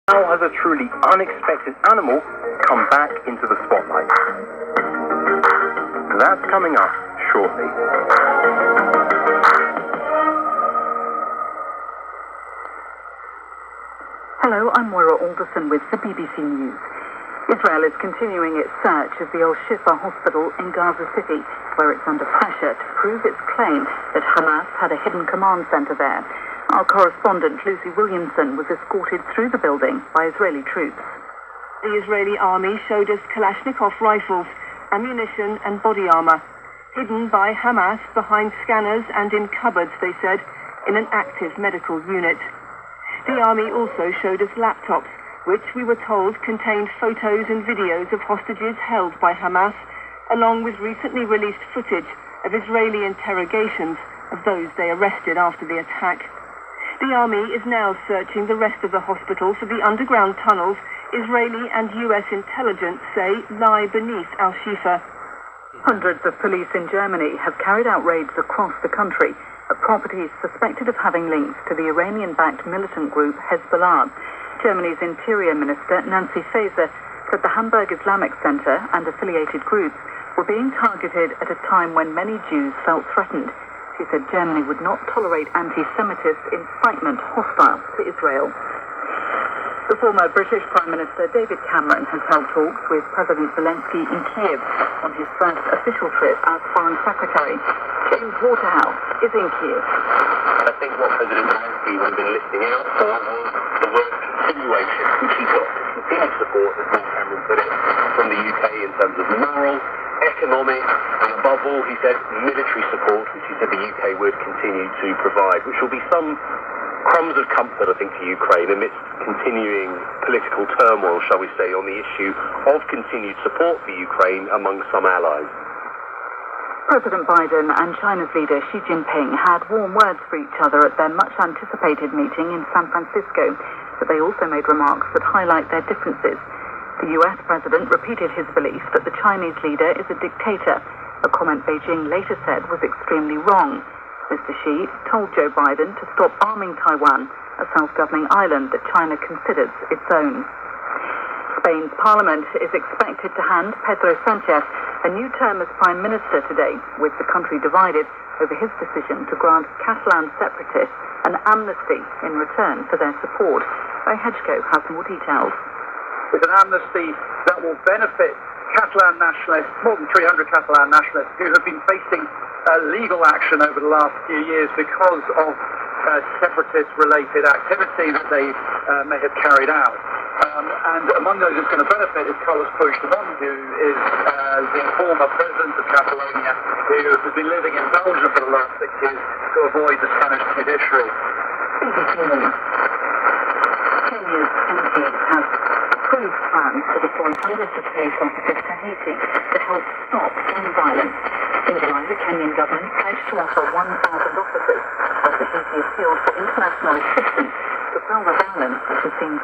How has a truly unexpected animal come back into the spotlight? That's coming up shortly. Hello, I'm Moira Alderson with the BBC News. Israel is continuing its search of the Al-Shifa hospital in Gaza City, where it's under pressure to prove its claim that Hamas had a hidden command center there. Our correspondent Lucy Williamson was escorted through the building by Israeli troops. The Israeli army showed us Kalashnikov rifles, ammunition and body armor, hidden by Hamas behind scanners and in cupboards, they said, in an active medical unit. The army also showed us laptops, which we were told contained photos and videos of hostages held by Hamas, along with recently released footage of Israeli interrogations of those they arrested after the attack. The army is now searching the rest of the hospital for the underground tunnels Israeli and US intelligence say lie beneath Al-Shifa. Hundreds of police in Germany have carried out raids across the country at properties suspected of having links to the Iranian-backed militant group Hezbollah. Germany's Interior Minister Nancy Faeser said the Hamburg Islamic Center and affiliated groups were being targeted at a time when many Jews felt threatened. She said Germany would not tolerate anti-Semitist incitement hostile to Israel. The former British Prime Minister David Cameron has held talks with President Zelensky in Kiev on his first official trip as Foreign Secretary. James Waterhouse is in Kiev. I think what President Zelensky would have been listing out for was the word continuation, which he got. Continued support, as Paul Cameron put it, from the UK in terms of moral, economic, and above all, he said, military support, which he said the UK would continue to provide, which will be some crumbs of comfort, I think, to Ukraine amidst continuing political turmoil, shall we say, on the issue of continued support for Ukraine among some allies. President Biden and China's leader Xi Jinping had warm words for each other at their much-anticipated meeting in San Francisco, but they also made remarks that highlight their differences. The US president repeated his belief that the Chinese leader is a dictator, a comment Beijing later said was extremely wrong. Mr. Xi told Joe Biden to stop arming Taiwan, a self-governing island that China considers its own. Spain's parliament is expected to hand Pedro Sanchez a new term as prime minister today, with the country divided over his decision to grant Catalan separatists an amnesty in return for their support. Hedgeko has more details. With an amnesty that will benefit Catalan nationalists, more than 300 Catalan nationalists, who have been facing legal action over the last few years because of separatist-related activity that they may have carried out. And among those who's going to benefit is Carlos Puigdemont, who is the former president of Catalonia, who has been living in Belgium for the last 6 years to avoid the Spanish judiciary. Kenya's MP has approved plans to deploy hundreds of police officers to Haiti to help stop gun violence. In July, the Kenyan government pledged to offer 1,000 officers as the Haiti appealed for international assistance to quell the violence which has seen